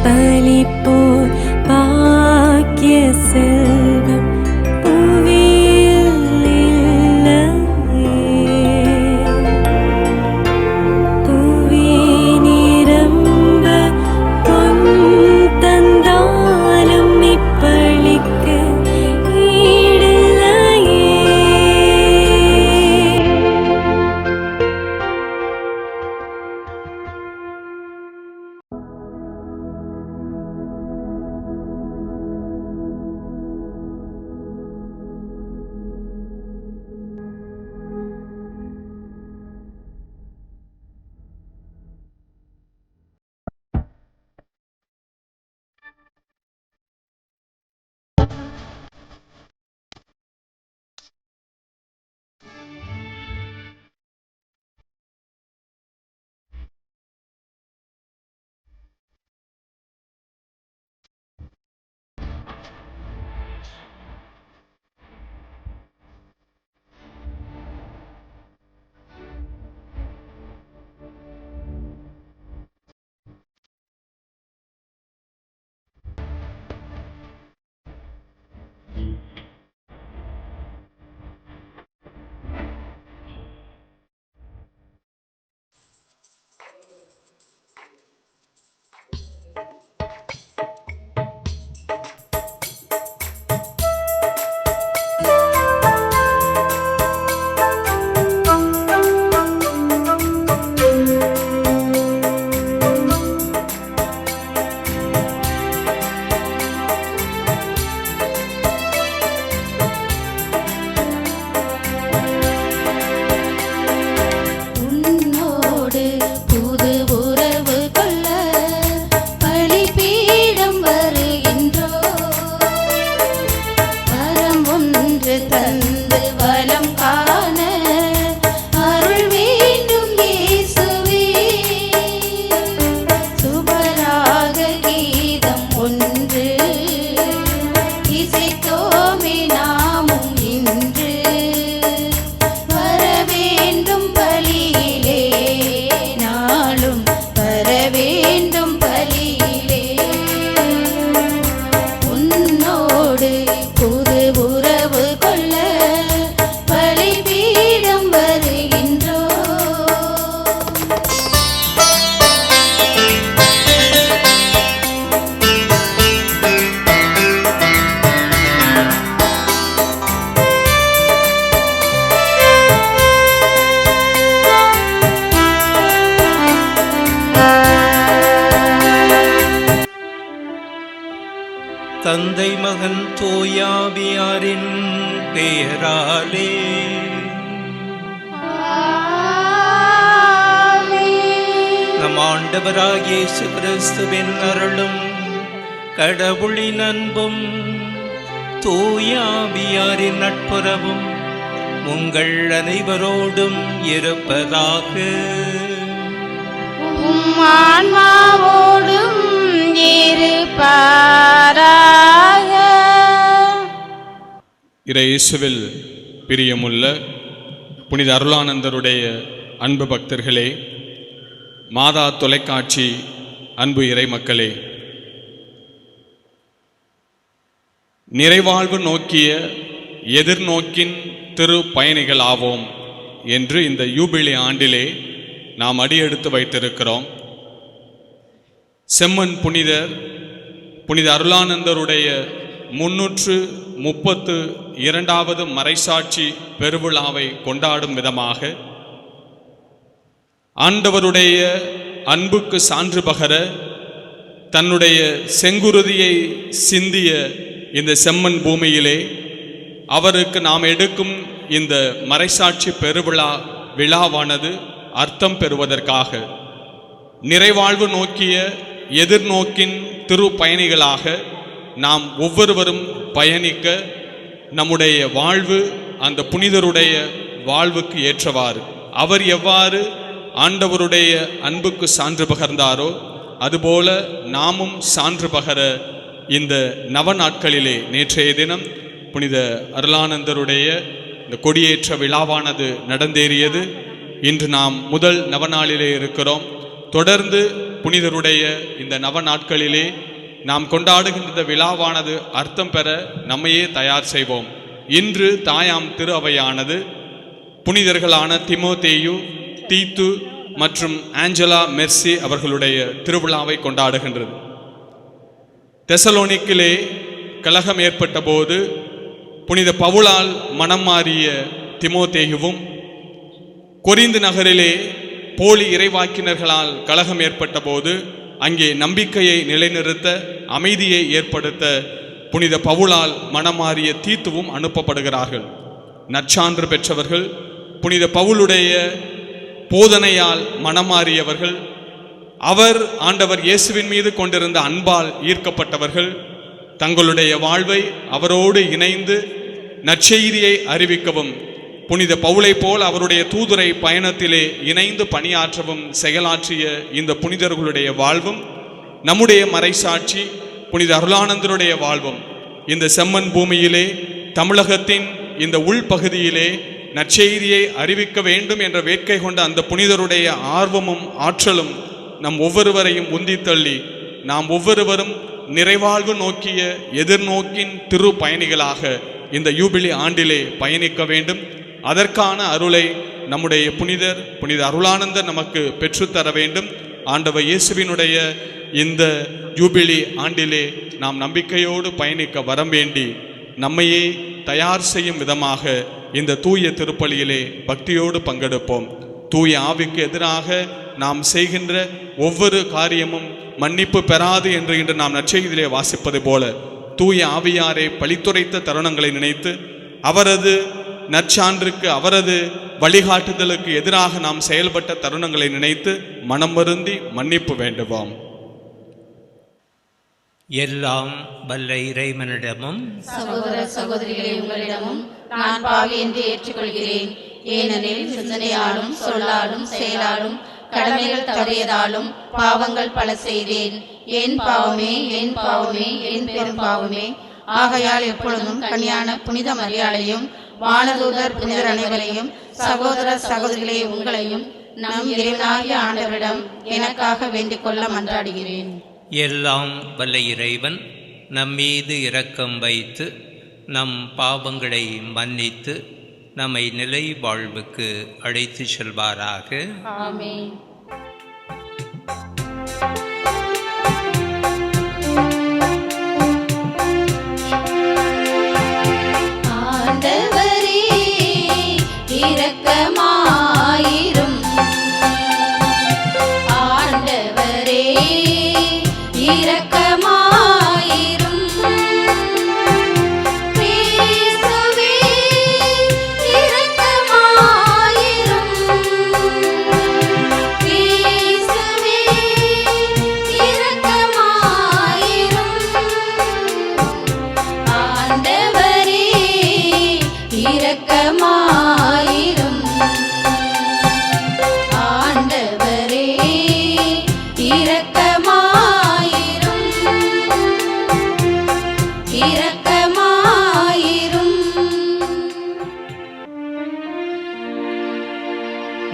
பலிப்போர் பாக்கிய செல்வம் புவியில் இல்லையே. புவி நிரம்ப பொன் தந்தாலும் இப்பளிக்கு ஈடில்லையே. தந்தை மகன் தூயாவியாரின் பெயராலே நம் ஆண்டவராகிய இயேசு கிறிஸ்துவின் அருளும் கடவுளின் அன்பும் தூயாவியாரின் நட்புறவும் உங்கள் அனைவரோடும் இருப்பதாக. ஆன்மாவோடும் இருப்பாராக. இயேசுவில் பிரியமுள்ள புனித அருளானந்தருடைய அன்பு பக்தர்களே, மாதா தொலைக்காட்சி அன்பு இறை மக்களே, நிறைவாழ்வு நோக்கிய எதிர்நோக்கின் திரு பயணிகள் ஆவோம் என்று இந்த யூபிலி ஆண்டிலே நாம் அடியெடுத்து வைத்திருக்கிறோம். செம்மன் புனித அருளானந்தருடைய 332வது மறைசாட்சி பெருவிழாவை கொண்டாடும் விதமாக ஆண்டவருடைய அன்புக்கு சான்று பகர தன்னுடைய செங்குருதியை சிந்திய இந்த செம்மன் பூமியிலே அவருக்கு நாம் எடுக்கும் இந்த மறைசாட்சி பெருவிழா விழாவானது அர்த்தம் பெறுவதற்காக நிறைவாழ்வு நோக்கிய எதிர்நோக்கின் திரு பயணிகளாக நாம் ஒவ்வொருவரும் பயணிக்க நம்முடைய வாழ்வு அந்த புனிதருடைய வாழ்வுக்கு ஏற்றவாறு அவர் எவ்வாறு ஆண்டவருடைய அன்புக்கு சான்று பகர்ந்தாரோ அதுபோல நாமும் சான்று பகர இந்த நவ நாட்களிலே நேற்றைய தினம் புனித அருளானந்தருடைய இந்த கொடியேற்ற விழாவானது நடந்தேறியது. இன்று நாம் முதல் நவநாளிலே இருக்கிறோம். தொடர்ந்து புனிதருடைய இந்த நவ நாட்களிலே நாம் கொண்டாடுகின்ற விழாவானது அர்த்தம் பெற நம்மையே தயார் செய்வோம். இன்று தாயாம் திரு அவையானது புனிதர்களான திமோத்தேயு, தீத்து மற்றும் ஆஞ்சலா மெர்சி அவர்களுடைய திருவிழாவை கொண்டாடுகின்றது. தெசலோனிக்கிலே கலகம் ஏற்பட்ட போது புனித பவுலால் மனம் மாறிய திமோத்தேயுவும், கொரிந்து நகரிலே போலி இறைவாக்கினர்களால் கலகம் ஏற்பட்ட போது அங்கே நம்பிக்கையை நிலைநிறுத்த, அமைதியை ஏற்படுத்த புனித பவுலால் மனம் மாறிய தீத்துவும் அனுப்பப்படுகிறார்கள். நற்சான்று பெற்றவர்கள், புனித பவுலுடைய போதனையால் மனம் மாறியவர்கள், அவர் ஆண்டவர் இயேசுவின் மீது கொண்டிருந்த அன்பால் ஈர்க்கப்பட்டவர்கள், தங்களுடைய வாழ்வை அவரோடு இணைந்து நற்செய்தியை அறிவிக்கவும், புனித பவுலை போல் அவருடைய தூதுரை பயணத்திலே இணைந்து பணியாற்றவும் செயலாற்றிய இந்த புனிதர்களுடைய வாழ்வும், நம்முடைய மறைசாட்சி புனித அருளானந்தருடைய வாழ்வும் இந்த செம்மண் பூமியிலே, தமிழகத்தின் இந்த உள்பகுதியிலே நற்செய்தியை அறிவிக்க வேண்டும் என்ற வேட்கை கொண்ட அந்த புனிதருடைய ஆர்வமும் ஆற்றலும் நம் ஒவ்வொருவரையும் உந்தித்தள்ளி நாம் ஒவ்வொருவரும் நிறைவாழ்வு நோக்கிய எதிர்நோக்கின் திரு பயணிகளாக இந்த யூபிலி ஆண்டிலே பயணிக்க வேண்டும். அதற்கான அருளை நம்முடைய புனித அருளானந்தர் நமக்கு பெற்றுத்தர வேண்டும். ஆண்டவர் இயேசுவினுடைய இந்த யூபிலி ஆண்டிலே நாம் நம்பிக்கையோடு பயணிக்க வரம் வேண்டி நம்மையே தயார் செய்யும் விதமாக இந்த தூய திருப்பலியிலே பக்தியோடு பங்கெடுப்போம். தூய ஆவிக்கு எதிராக நாம் செய்கின்ற ஒவ்வொரு காரியமும் மன்னிப்பு பெறாது என்று இன்று நாம் நற்செய்தியிலே வாசிப்பது போல தூய ஆவியாரை பழித்துரைத்த தருணங்களை நினைத்து அவரது நற்சான்றுக்கு, அவரது வழிகாட்டுதலுக்கு எதிராக நாம் செயல்பட்ட தருணங்களை நினைத்து மனம் வருந்தி மன்னிப்பு வேண்டுவோம். எல்லாம் வல்ல இறைவனிடமும் சகோதர சகோதரிகளே, உங்களிடமும் நான் பாவி என்று ஏற்றுக்கொள்கிறேன். ஏனெனில் சிந்தனையாலும் சொல்லாலும் செயலாலும் கடமைகள் தவறியதாலும் பாவங்கள் பல செய்தேன். என் பாவமே, என் பாவமே, என் பெரும் பாவமே. ஆகையால் எப்பொழுதும் கன்னியான புனித மரியாளையும் வானதூதர் புனிதர் அனைவரையும் சகோதர சகோதரிகளே உங்களையும் நம் இறைவனாகிய ஆண்டவரிடம் எனக்காக வேண்டிக் கொள்ள மன்றாடுகிறேன். எல்லாம் வல்ல இறைவன் நம் மீது இரக்கம் வைத்து நம் பாவங்களை மன்னித்து நம்மை நிலை வாழ்வுக்கு அழைத்து செல்வாராக. ஆமென். ஆண்டவரே இரக்கமாயிரும். ஆண்டவரே இரக்கமாயிரும். கிறிஸ்துவே இரக்கமாயிரும். கிறிஸ்துவே இரக்கமாயிரும். ஆண்டவரே இரக்கமாயிரும். ஆண்டவரே இரக்கமாயிரும். இரக்கமாயிரும்.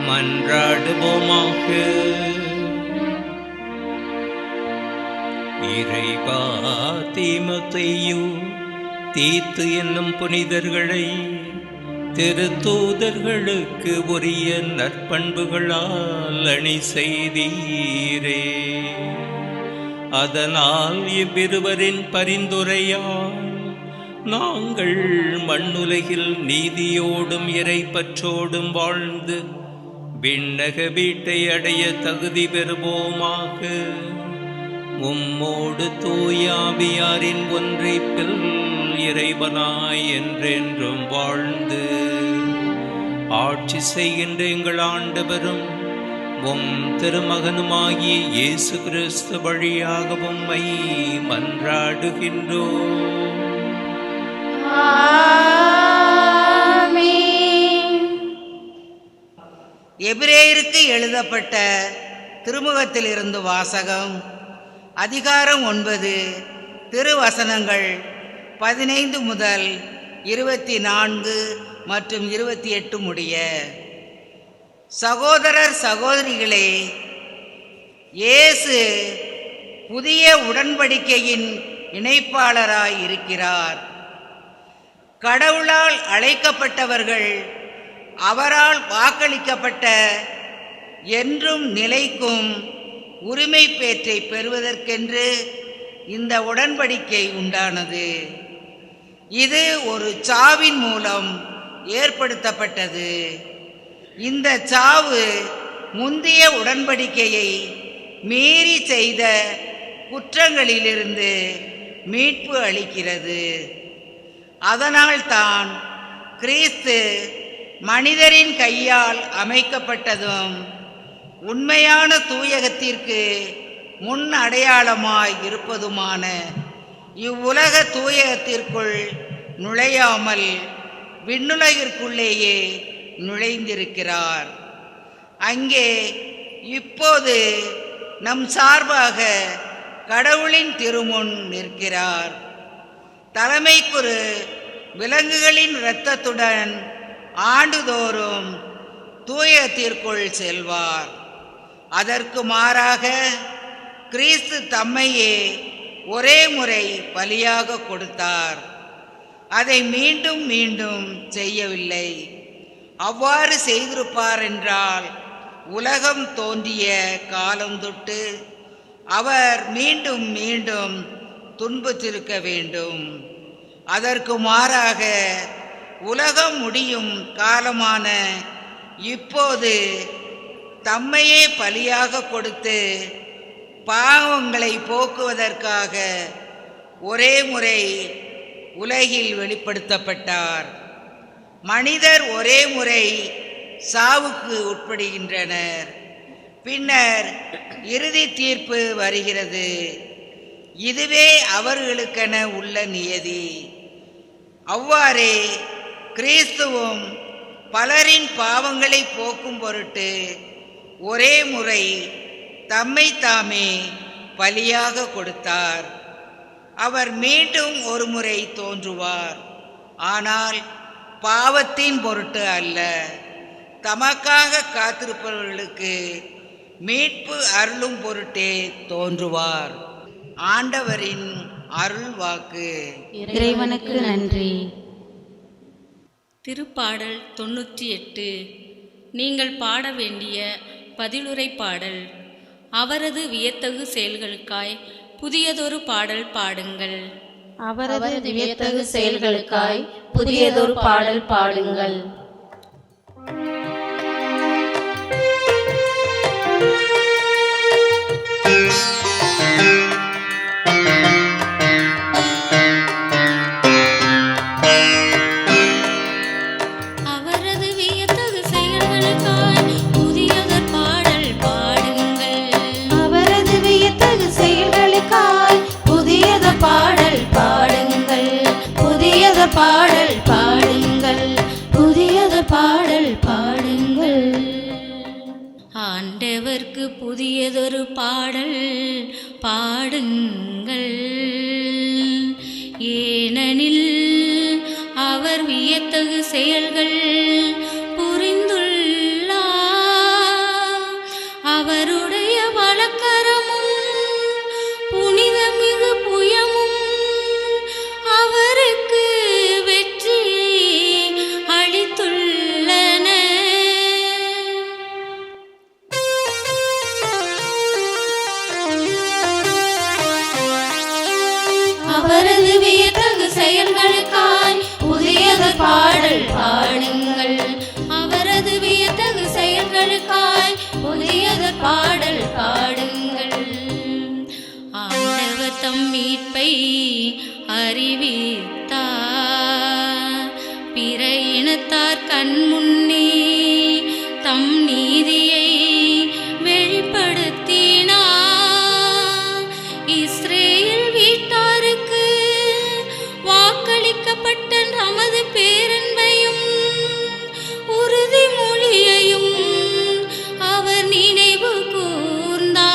மன்றாடுவோமாக. இறைவா, தீமோத்தேயு, தீத்து என்னும் புனிதர்களை திருத்தூதர்களுக்கு உரிய நற்பண்புகளால் அணி செய்தீரே. அதனால் இவ்விருவரின் பரிந்துரையால் நாங்கள் மண்ணுலகில் நீதியோடும் இறைப்பற்றோடும் வாழ்ந்து விண்ணக வீட்டை அடைய தகுதி பெறுவோமாக. உம்மோடு தூயாவியாரின் ஒன்றைப்பில் இறைவனாய் என்றென்றும் வாழ்ந்து ஆட்சி செய்கின்ற எங்கள் ஆண்டவரும் உம் திருமகனுமாகிய இயேசு கிறிஸ்து வழியாக உம்மை மன்றாடுகின்றோம். எபிரேயருக்கு எழுதப்பட்ட திருமுகத்திலிருந்து வாசகம். அதிகாரம் 9. திருவசனங்கள் 15 முதல் 24 மற்றும் 28 முடிய. சகோதரர் சகோதரிகளே, இயேசு புதிய உடன்படிக்கையின் இணைப்பாளராய் இருக்கிறார். கடவுளால் அழைக்கப்பட்டவர்கள் அவரால் வாக்களிக்கப்பட்ட என்றும் நிலைக்கும் உரிமை பேற்றை பெறுவதற்கென்று இந்த உடன்படிக்கை உண்டானது. இது ஒரு சாவின் மூலம் ஏற்படுத்தப்பட்டது. இந்த சாவு முந்தைய உடன்படிக்கையை மீறி செய்த குற்றங்களிலிருந்து மீட்பு அளிக்கிறது. அதனால்தான் கிறிஸ்து மனிதரின் கையால் அமைக்கப்பட்டதும் உண்மையான தூயகத்திற்கு முன் அடையாளமாய் இருப்பதுமான இவ்வுலக தூயகத்திற்குள் நுழையாமல் விண்ணுலகிற்குள்ளேயே நுழைந்திருக்கிறார். அங்கே இப்போது நம் சார்பாக கடவுளின் திருமுன் நிற்கிறார். தலைமைக்குரு விலங்குகளின் இரத்தத்துடன் ஆண்டுதோறும் தூயகத்திற்குள் செல்வார். அதற்கு மாறாக கிறிஸ்து தம்மையே ஒரே முறை பலியாக கொடுத்தார். அதை மீண்டும் மீண்டும் செய்யவில்லை. அவ்வாறு செய்திருப்பார் என்றால் உலகம் தோன்றிய காலம் தொட்டு அவர் மீண்டும் மீண்டும் துன்புற்றிருக்க வேண்டும். அதற்கு மாறாக உலகம் முடியும் காலமான இப்போது தம்மையே பலியாக கொடுத்து பாவங்களை போக்குவதற்காக ஒரே முறை உலகில் வெளிப்படுத்தப்பட்டார். மனிதர் ஒரே முறை சாவுக்கு உட்படுகின்றனர். பின்னர் இறுதி தீர்ப்பு வருகிறது. இதுவே அவர்களுக்கென உள்ள நியதி. அவ்வாறே கிறிஸ்துவும் பலரின் பாவங்களை போக்கும் பொருட்டு ஒரே முறை தம்மை தாமே பலியாக கொடுத்தார். அவர் மீண்டும் ஒரு முறை தோன்றுவார். ஆனால் பாவத்தின் பொருட்டு அல்ல, தமக்காக காத்திருப்பவர்களுக்கு மீட்பு அருளும் பொருட்டே தோன்றுவார். ஆண்டவரின் அருள் வாக்கு. இறைவனுக்கு நன்றி. திருப்பாடல் 98. நீங்கள் பாட வேண்டிய பதிலுரை பாடல். அவரது வியத்தகு செயல்களுக்காய் புதியதொரு பாடல் பாடுங்கள். அவரது வியத்தகு செயல்களுக்காய் புதியதொரு பாடல் பாடுங்கள். அவரது வியத்தகு செயல்களுக்காய் புதியதொரு பாடல் பாடுங்கள். அவரது வியத்தகு செயல்களுக்காய் புதியதொரு பாடல் பாடுங்கள். புதியதொரு பாடல் பாடுங்கள். புதியதொரு பாடல் பாடுங்கள். ஆண்டவர்க்கு புதியதொரு பாடல் பாடுங்கள். ஏனெனில் அவர் வியத்தகு செயல்கள் புரிந்துள்ளார். அவருடைய வலக்கரமும் புனிதமிகு புயமும் அவருக்கு வெற்றியை அளித்துள்ளன. அவரது வியத்தகு செயல்களுக்காய் புதியதொரு பாடல் பாடுங்கள். அவரது வியத்தகு செயல்களுக்காய் புதியதொரு பாடல் பாடுங்கள். ஆண்டவர் தம் மீட்பை அறிவித்தார். பிற இனத்தார் கண்முன்னே தம் நீதியை வெளிப்படுத்தினார். இஸ்ரேல் வீட்டாருக்கு வாக்களிக்கப்பட்ட நமது பேரன்பையும் உறுதிமொழியையும் அவர் நினைவு கூர்ந்தார்.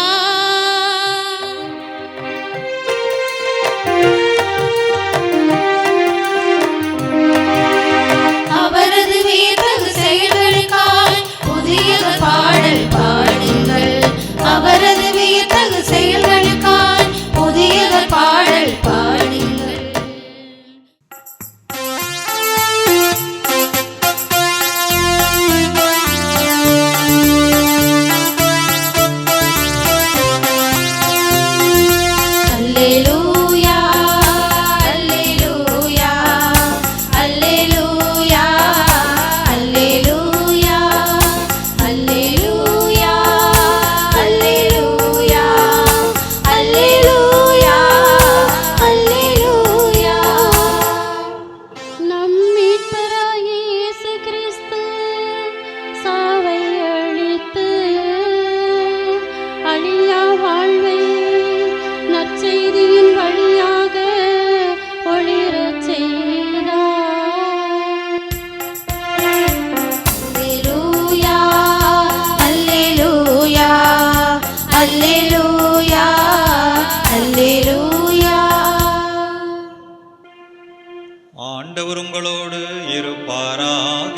ஆண்டவர் உங்களோடு இருப்பாராக.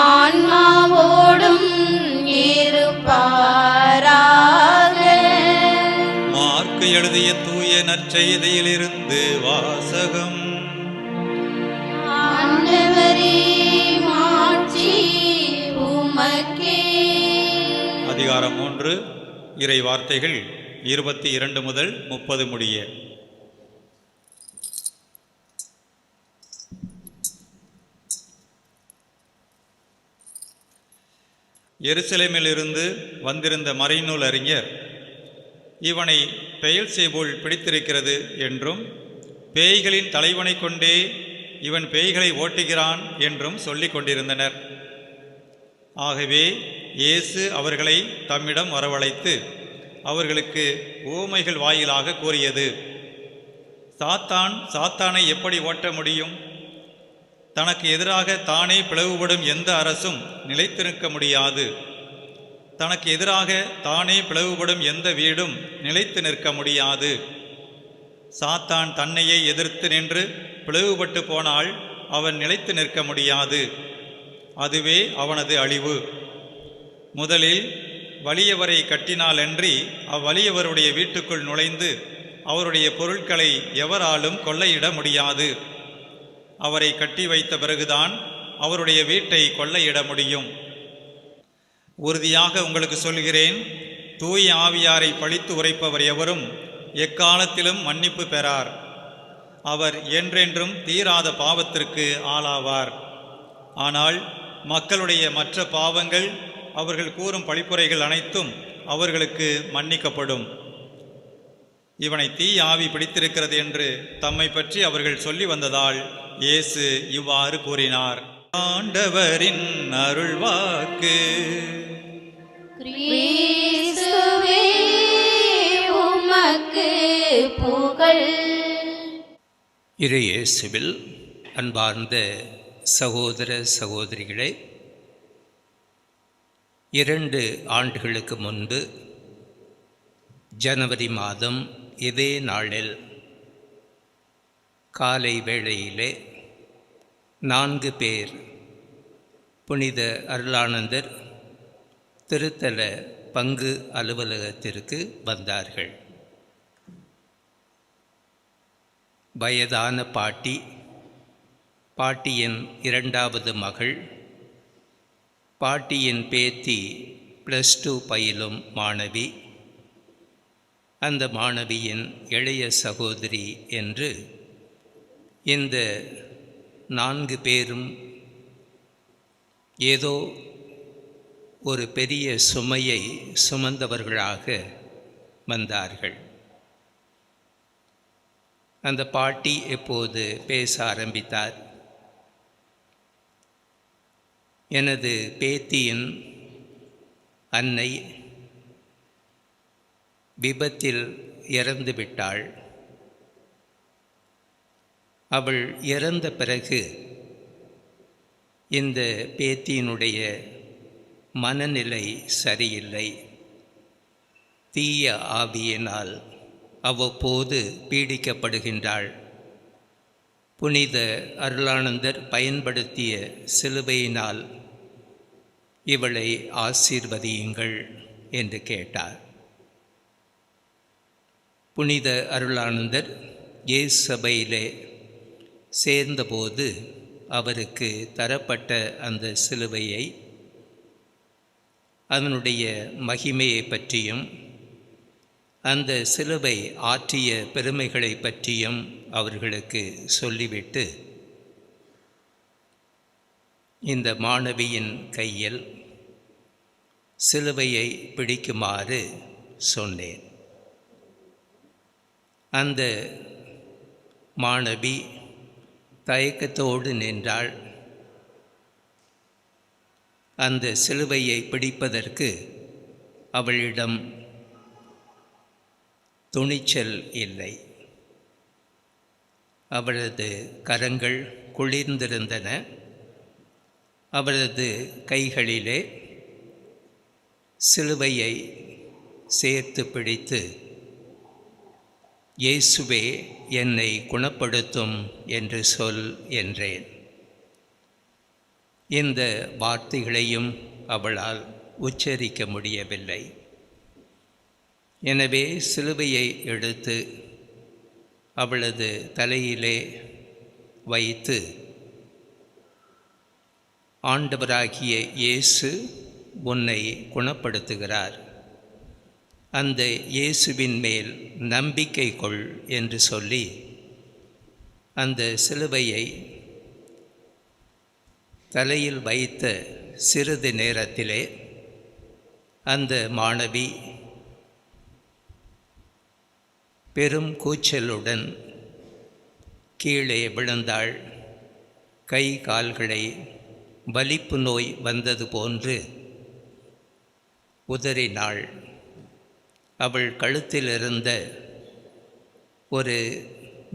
ஆன்மாவோடும் இருப்பாராக. மார்க்கு எழுதிய தூய நற்செய்தியிலிருந்து வாசகம். ஆண்டவரே, மாட்சி உமக்கே. அதிகாரம் 3, இறை வார்த்தைகள் 22 முதல் 30 முடிய. எருசலேமிலிருந்து வந்திருந்த மறைநூல் அறிஞர் இவனை பெயல்செபூல் பிடித்திருக்கிறது என்றும் பேய்களின் தலைவனை கொண்டே இவன் பேய்களை ஓட்டுகிறான் என்றும் சொல்லிக் கொண்டிருந்தனர். ஆகவே இயேசு அவர்களை தம்மிடம் வரவழைத்து அவர்களுக்கு உவமைகள் வாயிலாக கூறியது: சாத்தானை எப்படி ஓட்ட முடியும்? தனக்கு எதிராக தானே பிளவுபடும் எந்த அரசும் நிலைத்திருக்க முடியாது. தனக்கு எதிராக தானே பிளவுபடும் எந்த வீடும் நிலைத்து நிற்க முடியாது. சாத்தான் தன்னையே எதிர்த்து நின்று பிளவுபட்டு போனால் அவன் நிலைத்து நிற்க முடியாது. அதுவே அவனது அழிவு. முதலில் வலியவரை கட்டினாலன்றி அவ்வலியவருடைய வீட்டுக்குள் நுழைந்து அவருடைய பொருட்களை எவராலும் கொள்ளையிட முடியாது. அவரை கட்டி வைத்த பிறகுதான் அவருடைய வீட்டை கொள்ளையிட முடியும். உறுதியாக உங்களுக்கு சொல்கிறேன், தூய ஆவியாரை பழித்து உரைப்பவர் எவரும் எக்காலத்திலும் மன்னிப்பு பெறார். அவர் என்றென்றும் தீராத பாவத்திற்கு ஆளாவார். ஆனால் மக்களுடைய மற்ற பாவங்கள், அவர்கள் கூறும் பழிப்புரைகள் அனைத்தும் அவர்களுக்கு மன்னிக்கப்படும். இவனை தீ ஆவி பிடித்திருக்கிறது என்று தம்மை பற்றி அவர்கள் சொல்லி வந்ததால் இயேசு இவ்வாறு கூறினார். ஆண்டவரின் அருள்வாக்கு. கிறிஸ்துவே, உமக்கு புகழ். இறை இயேசுவில் அன்பார்ந்த சகோதர சகோதரிகளே, 2 ஆண்டுகளுக்கு முன்பு ஜனவரி மாதம் இதே நாளில் காலை வேளையிலே 4 பேர் புனித அருளானந்தர் திருத்தல பங்கு அலுவலகத்திற்கு வந்தார்கள். வயதான பாட்டி, பாட்டியின் 2வது மகள், பாட்டியின் பேத்தி +2 பயிலும் மாணவி, அந்த மாணவியின் இளைய சகோதரி என்று இந்த 4 பேரும் ஏதோ ஒரு பெரிய சுமையை சுமந்தவர்களாக வந்தார்கள். அந்த பாட்டி எப்போது பேச ஆரம்பித்தார். எனது பேத்தியின் அன்னை விபத்தில் இறந்து விட்டாள். அவள் இறந்த பிறகு இந்த பேத்தியினுடைய மனநிலை சரியில்லை. தீய ஆவியினால் அவ்வப்போது பீடிக்கப்படுகின்றாள். புனித அருளானந்தர் பயன்படுத்திய சிலுவையினால் இவளை ஆசீர்வதியுங்கள் என்று கேட்டார். புனித அருளானந்தர் இயேசு சபையிலே சேர்ந்தபோது அவருக்கு தரப்பட்ட அந்த சிலுவையை, அதனுடைய மகிமையை பற்றியும் அந்த சிலுவை ஆற்றிய பெருமைகளை பற்றியும் அவர்களுக்கு சொல்லிவிட்டு இந்த மாணவியின் கையில் சிலுவையை பிடிக்குமாறு சொன்னேன். அந்த மாணவி தயக்கத்தோடு நின்றாள். அந்த சிலுவையை பிடிப்பதற்கு அவளிடம் துணிச்சல் இல்லை. அவளது கரங்கள் குளிர்ந்திருந்தன. அவளது கைகளிலே சிலுவையை சேர்த்து பிடித்து இயேசுவே என்னை குணப்படுத்தும் என்று சொல் என்றேன். இந்த வார்த்தைகளையும் அவளால் உச்சரிக்க முடியவில்லை. எனவே சிலுவையை எடுத்து அவளது தலையிலே வைத்து, ஆண்டவராகிய இயேசு உன்னை குணப்படுத்துகிறார், அந்த இயேசுவின் மேல் நம்பிக்கை கொள் என்று சொல்லி அந்த சிலுவையை தலையில் வைத்த சிறிது நேரத்திலே அந்த மாணவி பெரும் கூச்சலுடன் கீழே விழுந்தாள். கை கால்களை வலிப்பு நோய் வந்தது போன்று உதறினாள். அவள் கழுத்தில் இருந்த ஒரு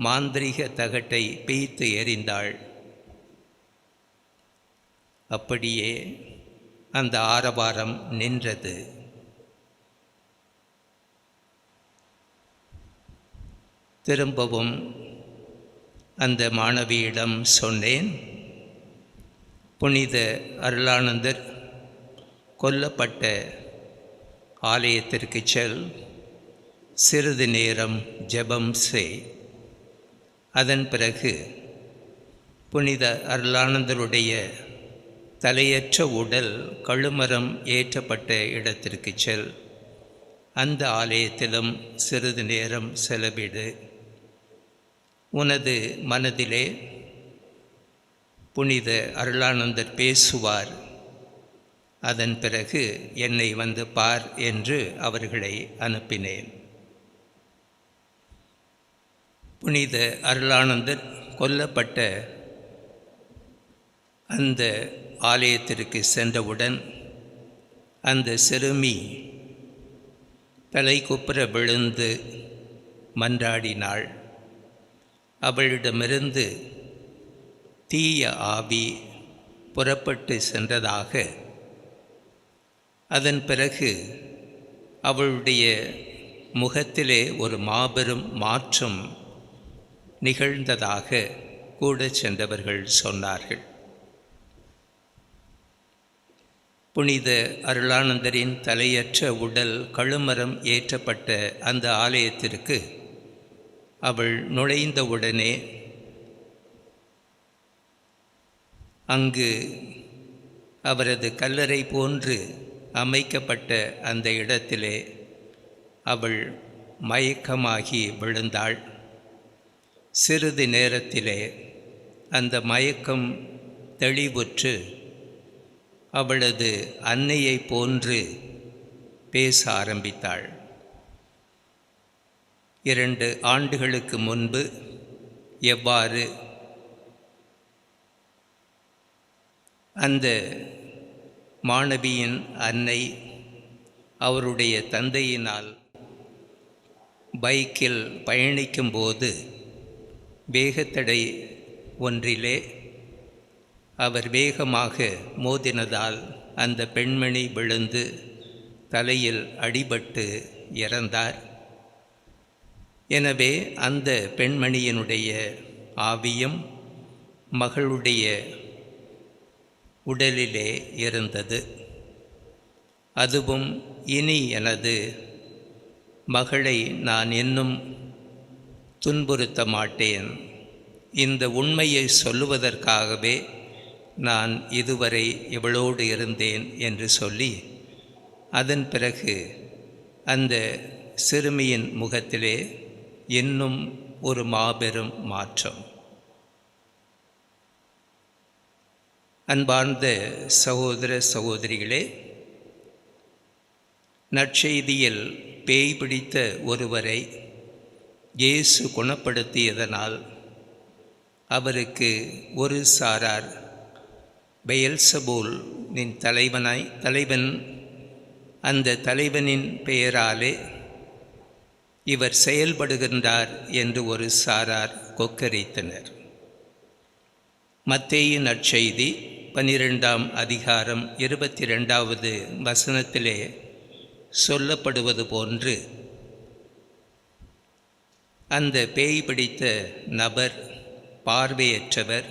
மாந்திரீக தகட்டை பிய்த்து எறிந்தாள். அப்படியே அந்த ஆரவாரம் நின்றது. திரும்பவும் அந்த மாணவியிடம் சொன்னேன், புனித அருளானந்தர் கொல்லப்பட்ட ஆலயத்திற்கு செல், சிறிது நேரம் ஜெபம் செய். அதன் பிறகு புனித அருளானந்தருடைய தலையற்ற உடல் கழுமரம் ஏற்றப்பட்ட இடத்திற்கு செல், அந்த ஆலயத்திலும் சிறிது நேரம் செலவிடு. உனது மனதிலே புனித அருளானந்தர் பேசுவார், அதன் பிறகு என்னை வந்து பார் என்று அவர்களை அனுப்பினேன். புனித அருளானந்தர் கொல்லப்பட்ட அந்த ஆலயத்திற்கு சென்றவுடன் அந்த சிறுமி தலை குப்புற விழுந்து மன்றாடினாள். அவளிடமிருந்து தீய ஆவி புறப்பட்டு சென்றதாக, அதன் பிறகு அவளுடைய முகத்திலே ஒரு மாபெரும் மாற்றம் நிகழ்ந்ததாக கூட சென்றவர்கள் சொன்னார்கள். புனித அருளானந்தரின் தலையற்ற உடல் கழுமரம் ஏற்றப்பட்ட அந்த ஆலயத்திற்கு அவள் நுழைந்தவுடனே அங்கு அவரது கல்லறை போன்று அமைக்கப்பட்ட அந்த இடத்திலே அவள் மயக்கமாகி விழுந்தாள். சிறிது நேரத்திலே அந்த மயக்கம் தெளிவுற்று அவளது அன்னையை போன்று பேச ஆரம்பித்தாள். 2 ஆண்டுகளுக்கு முன்பு எவ்வாறு அந்த மாணவியின் அன்னை அவருடைய தந்தையினால் பைக்கில் பயணிக்கும்போது வேகத்தடை ஒன்றிலே அவர் வேகமாக மோதினதால் அந்த பெண்மணி விழுந்து தலையில் அடிபட்டு இறந்தார். எனவே அந்த பெண்மணியினுடைய ஆவியும் மகளுடைய உடலிலே இருந்தது. அதுவும் இனி எனது மகளை நான் இன்னும் துன்புறுத்த மாட்டேன், இந்த உண்மையை சொல்லுவதற்காகவே நான் இதுவரை இவளோடு இருந்தேன் என்று சொல்லி, அதன் பிறகு அந்த சிறுமியின் முகத்திலே இன்னும் ஒரு மாபெரும் மாற்றம். அன்பார்ந்த சகோதர சகோதரிகளே, நற்செய்தியில் பேய் பிடித்த ஒருவரை இயேசு குணப்படுத்தியதனால் அவருக்கு ஒரு சாரார் பெயல்சபூலின் தலைவன் அந்த தலைவனின் பெயராலே இவர் செயல்படுகின்றார் என்று ஒரு சாரார் கொக்கரித்தனர். மத்தேயு நற்செய்தி 12ஆம் அதிகாரம் 22வது வசனத்திலே சொல்லப்படுவது போன்று அந்த பேய் பிடித்த நபர் பார்வையற்றவர்,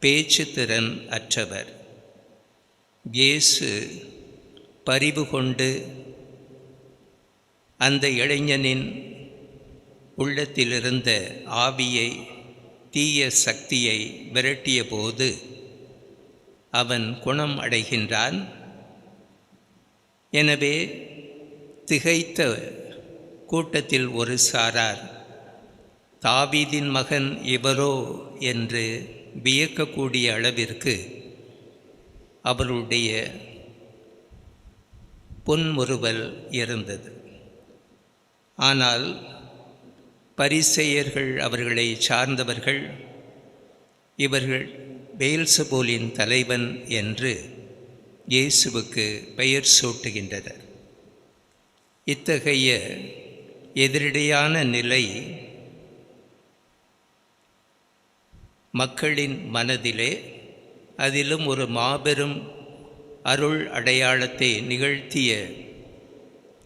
பேச்சு திறன் அற்றவர். இயேசு பரிவு கொண்டு அந்த இளைஞனின் உள்ளத்திலிருந்த ஆவியை, தீய சக்தியை விரட்டிய போது அவன் குணம் அடைகின்றான். எனவே திகைத்த கூட்டத்தில் ஒரு சாரார், தாவீதின் மகன் இவரோ என்று வியக்கக்கூடிய அளவிற்கு அவருடைய புன்முறுவல் இருந்தது. ஆனால் பரிசேயர்கள், அவர்களை சார்ந்தவர்கள், இவர்கள் பெயல்செபூலின் தலைவன் என்று இயேசுவுக்கு பெயர் சூட்டுகின்றனர். இத்தகைய எதிரடையான நிலை மக்களின் மனதிலே, அதிலும் ஒரு மாபெரும் அருள் அடையாளத்தை நிகழ்த்திய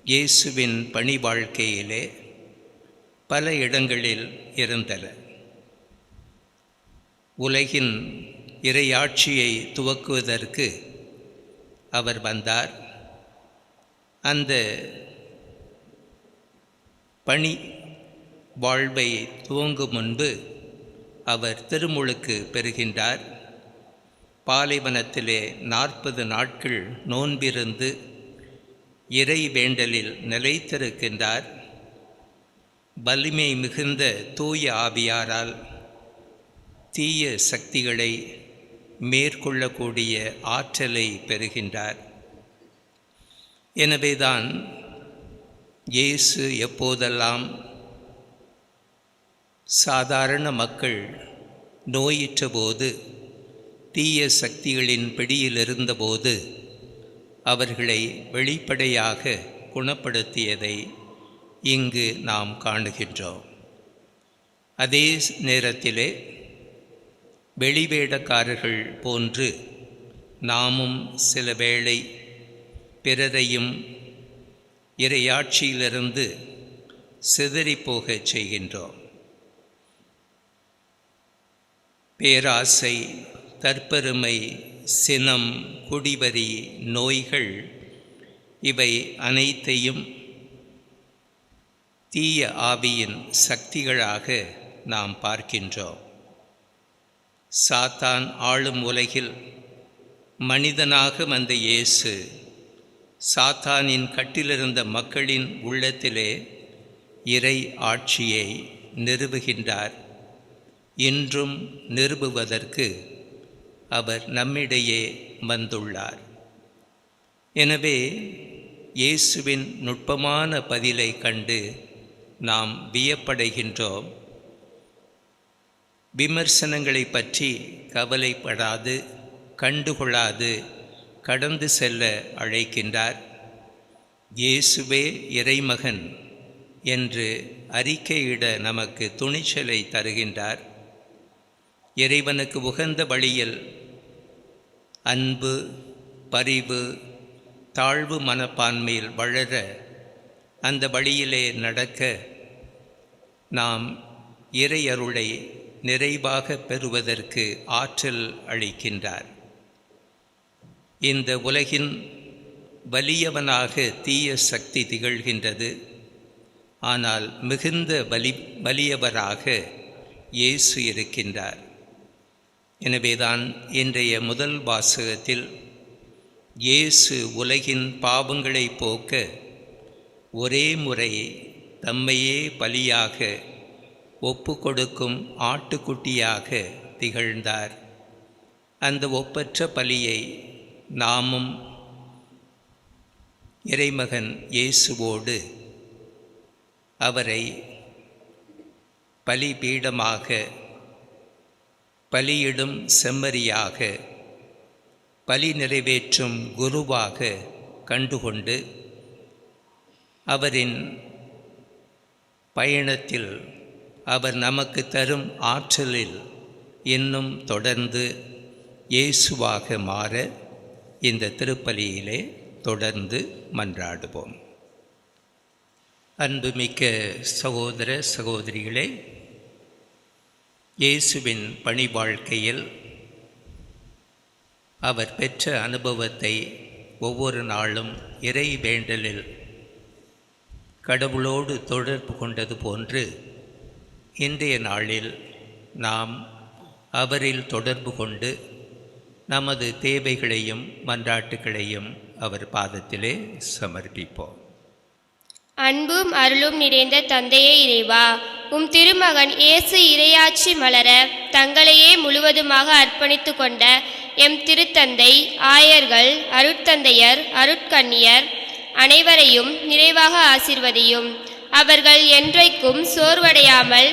இயேசுவின் பணி வாழ்க்கையிலே பல இடங்களில் இருந்தன. உலகின் இறையாட்சியை துவக்குவதற்கு அவர் வந்தார். அந்த பணி வாழ்வை துவங்கும் முன்பு அவர் திருமுழுக்கு பெறுகின்றார். பாலைவனத்திலே 40 நாட்கள் நோன்பிருந்து இறை வேண்டலில் நிலைத்திருக்கின்றார். வலிமை மிகுந்த தூய ஆவியாரால் தீய சக்திகளை மேற்கொள்ளக்கூடிய ஆற்றலை பெறுகின்றார். எனவேதான் இயேசு எப்போதெல்லாம் சாதாரண மக்கள் நோயுற்றபோது, தீய சக்திகளின் பிடியில் இருந்தபோது அவர்களை வெளிப்படையாக குணப்படுத்தியதை இங்கு நாம் காணுகின்றோம். அதே நேரத்திலே வெளிவேடக்காரர்கள் போன்று நாமும் சில வேளை பிறரையும் இறையாட்சியிலிருந்து சிதறிப்போகச் செய்கின்றோம். பேராசை, தற்பெருமை, சினம், குடிவரி, நோய்கள், இவை அனைத்தையும் தீய ஆவியின் சக்திகளாக நாம் பார்க்கின்றோம். சாத்தான் ஆளும் உலகில் மனிதனாக வந்த இயேசு சாத்தானின் கட்டிலிருந்த மக்களின் உள்ளத்திலே இறை ஆட்சியை நிறுவுகின்றார். இன்றும் நிறுவுவதற்கு அவர் நம்மிடையே வந்துள்ளார். எனவே இயேசுவின் நுட்பமான பதிலை கண்டு நாம் வியப்படைகின்றோம். விமர்சனங்களை பற்றி கவலைப்படாது, கண்டுகொள்ளாது கடந்து செல்ல அழைக்கின்றார். இயேசுவே இறைமகன் என்று அறிக்கையிட நமக்கு துணிச்சலை தருகின்றார். இறைவனுக்கு உகந்த வழியில் அன்பு, பரிவு, தாழ்வு மனப்பான்மையில் வளர, அந்த வழியிலே நடக்க நாம் இறையருளை நிறைவாக பெறுவதற்கு ஆற்றல் அளிக்கின்றார். இந்த உலகின் வலியவனாக தீய சக்தி திகழ்கின்றது. ஆனால் மிகுந்த வலியவராக இயேசு இருக்கின்றார். எனவேதான் இன்றைய முதல் வாசகத்தில் இயேசு உலகின் பாவங்களை போக்க ஒரே முறை தம்மையே பலியாக ஒப்பு கொடுக்கும் ஆட்டுக்குட்டியாக திகழ்ந்தார். அந்த ஒப்பற்ற பலியை நாமும் இறைமகன் இயேசுவோடு அவரை பலிபீடமாக, பலியிடும் செம்மறியாக, பலி நிறைவேற்றும் குருவாக கண்டுகொண்டு அவரின் பயணத்தில் அவர் நமக்கு தரும் ஆற்றலில் இன்னும் தொடர்ந்து இயேசுவாக மாற இந்த திருப்பலியிலே தொடர்ந்து மன்றாடுவோம். அன்புமிக்க சகோதர சகோதரிகளே, இயேசுவின் பணி வாழ்க்கையில் அவர் பெற்ற அனுபவத்தை ஒவ்வொரு நாளும் இறை வேண்டலில் கடவுளோடு தொடர்பு கொண்டது போன்று இன்றைய நாளில் நாம் அவரில் தொடர்பு கொண்டு நமது தேவைகளையும் மன்றாட்டுகளையும் அவர் பாதத்திலே சமர்ப்பிப்போம். அன்பும் அருளும் நிறைந்த தந்தையே இறைவா, உம் திருமகன் இயேசு இறையாட்சி மலர தங்களையே முழுவதுமாக அர்ப்பணித்து கொண்ட எம் திருத்தந்தை, ஆயர்கள், அருட்தந்தையர், அருட்கன்னியர் அனைவரையும் நிறைவாக ஆசீர்வதியும். அவர்கள் என்றைக்கும் சோர்வடையாமல்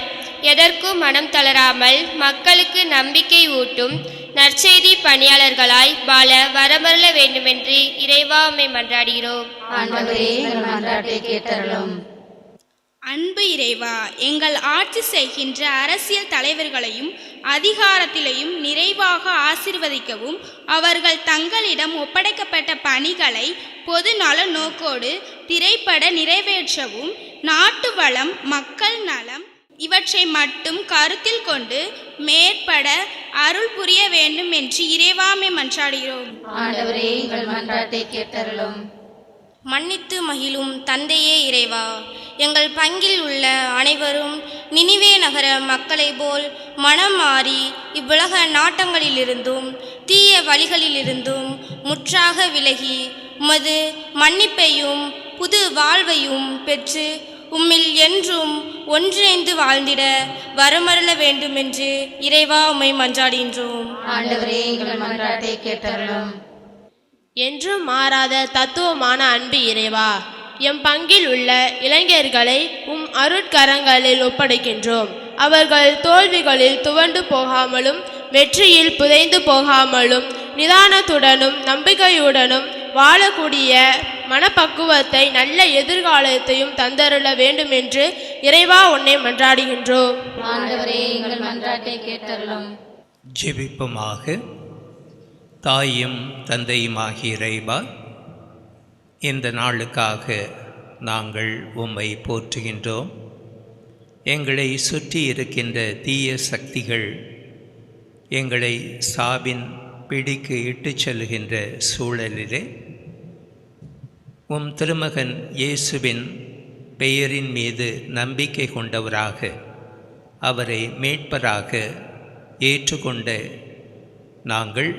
எதற்கும் மனம் தளராமல் மக்களுக்கு நம்பிக்கை ஊட்டும் நற்செய்தி பணியாளர்களாய் வாழ வரமருள வேண்டுமென்று இறைவா உம்மை மன்றாடுகிறோம். ஆண்டவரே, எங்கள் மன்றாட்டை கேட்டருளும். அன்பு இறைவா, எங்கள் ஆட்சி செய்கின்ற அரசியல் தலைவர்களையும் அதிகாரத்திலையும் நிறைவாக ஆசீர்வதிக்கவும், அவர்கள் தங்களிடம் ஒப்படைக்கப்பட்ட பணிகளை பொது நல நோக்கோடு திரைப்பட நிறைவேற்றவும், நாட்டு வளம், மக்கள் நலம் இவற்றை மட்டும் கருத்தில் கொண்டு மேற்பட அருள் புரிய வேண்டும் என்று இறைவாமை மன்றாடுகிறோம். ஆண்டவரே, எங்கள் மன்றாட்டை கேட்டருளும். மன்னித்து மகிழும் தந்தையே இறைவா, எங்கள் பங்கில் உள்ள அனைவரும் நினிவே நகர மக்களைப் போல் மனம் மாறி இவ்வுலக நாட்டங்களிலிருந்தும் தீய வழிகளிலிருந்தும் முற்றாக விலகி உமது மன்னிப்பையும் புது வாழ்வையும் பெற்று உம்மில் என்றும் ஒன்றிணைந்து வாழ்ந்திட வரமருள வேண்டுமென்று இறைவா உம்மை மன்றாடுகின்றோம். ஆண்டவரே, எங்கள் மன்றாட்டை கேட்டருளும். என்றும் மாறாத தத்துவமான அன்பு இறைவா, எம் பங்கில் உள்ள இளைஞர்களை உம் அருட்கரங்களில் ஒப்படைக்கின்றோம். அவர்கள் தோல்விகளில் துவண்டு போகாமலும் வெற்றியில் புதைந்து போகாமலும் நிதானத்துடனும் நம்பிக்கையுடனும் வாழக்கூடிய மனப்பக்குவத்தை, நல்ல எதிர்காலத்தையும் தந்தருள வேண்டும் என்று இறைவா உன்னை மன்றாடுகின்றோம். ஆண்டவரே, எங்கள் மன்றாட்டை கேட்டருளும். ஜெபிப்பமாக. தாயும் தந்தையுமாகிய இறைவா, இந்த நாளுக்காக நாங்கள் உம்மை போற்றுகின்றோம். எங்களை சுற்றி இருக்கின்ற தீய சக்திகள் எங்களை சாவின் பிடிக்கு இட்டுச் செல்கின்ற சூழலிலே உம் திருமகன் இயேசுவின் பெயரின் மீது நம்பிக்கை கொண்டவராக அவரை மீட்பராக ஏற்றுக்கொண்ட நாங்கள்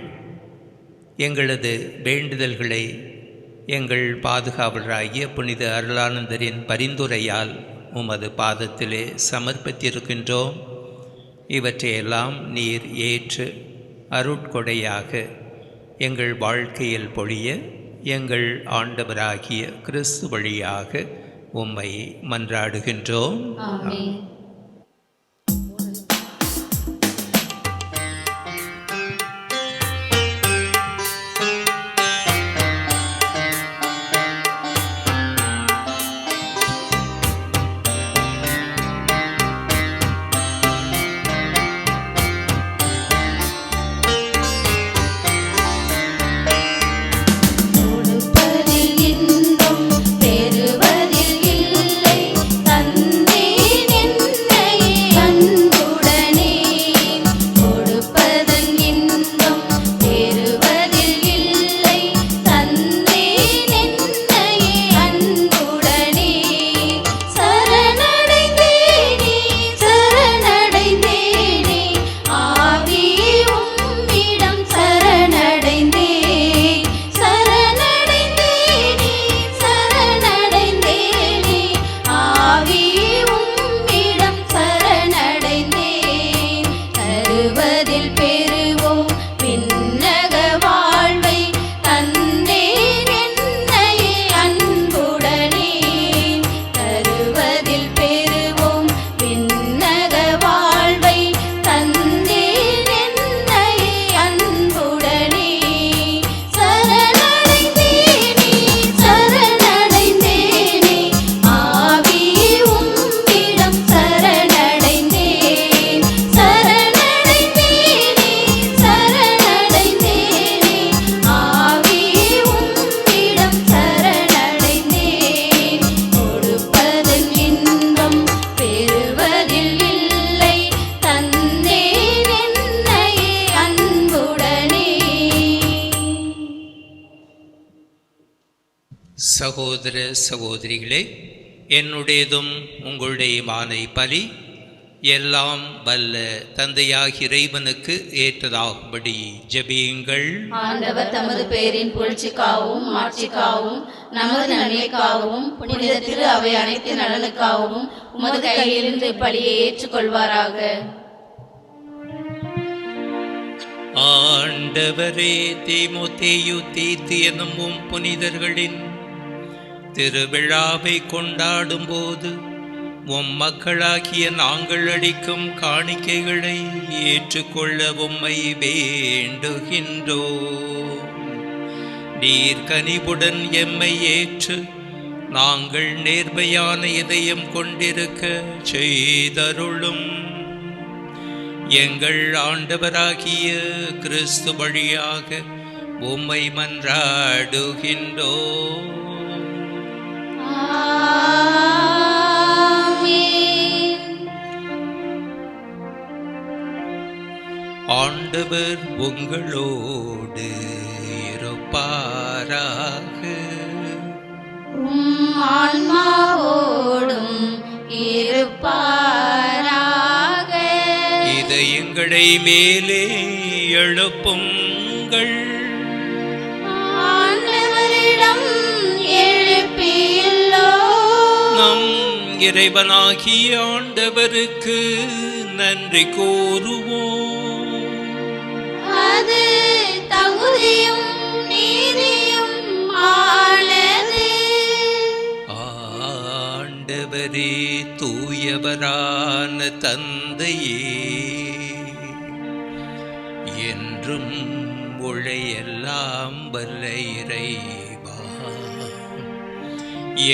எங்களது வேண்டுதல்களை எங்கள் பாதுகாவலராகிய புனித அருளானந்தரின் பரிந்துரையால் உமது பாதத்திலே சமர்ப்பித்திருக்கின்றோம். இவற்றையெல்லாம் நீர் ஏற்று அருட்கொடையாக எங்கள் வாழ்க்கையில் பொழிய எங்கள் ஆண்டவராகிய கிறிஸ்து வழியாக உம்மை மன்றாடுகின்றோம். ஆமென். கொடுப்பதில் இன்பம் பெறுவதில் இல்லை, தந்தேன் சகோதர சகோதரிகளே, என்னுடையதும் உங்களுடையமான பலி எல்லாம் வல்ல தந்தையாகிய இறைவனுக்கு ஏற்றதாகும்படி ஜெபியுங்கள். ஆண்டவர் தமது பெயரின் புகழ்ச்சிக்காகவும் மாட்சிக்காகவும் நமது நன்மைக்காகவும் புனித திரு அவை அனைத்து நலனுக்காகவும் உமது கையிலிருந்து பலியை ஏற்றுக்கொள்வாராக. ஆண்டவரே, தீமோத்தேயு தீத்து என்னும் புனிதர்களின் திருவிழாவை கொண்டாடும் போது மக்களாகிய நாங்கள் அளிக்கும் காணிக்கைகளை ஏற்றுக்கொள்ள உம்மை வேண்டுகின்றோம். நீர் கனிவுடன் எம்மை ஏற்று நாங்கள் நேர்மையான இதயம் கொண்டிருக்க செய்தருளும். எங்கள் ஆண்டவராகிய கிறிஸ்து வழியாக உம்மை மன்றாடுகின்றோம். ஆண்டவர் உங்களோடு இருப்பாராக. ஆன்மாவோடும் இருப்பாராக. இதயங்களை மேலே எழுப்புங்கள். ஆண்டவரிடம் எழுப்பியுள்ளோ. நம் இறைவனாகிய ஆண்டவருக்கு நன்றி கூறுவோம். அது தகுதியும் நீதியும் ஆனது. ஆண்டவரே, தூயவரான தந்தையே, என்றும் உழையெல்லாம் வல்ல இறைவா,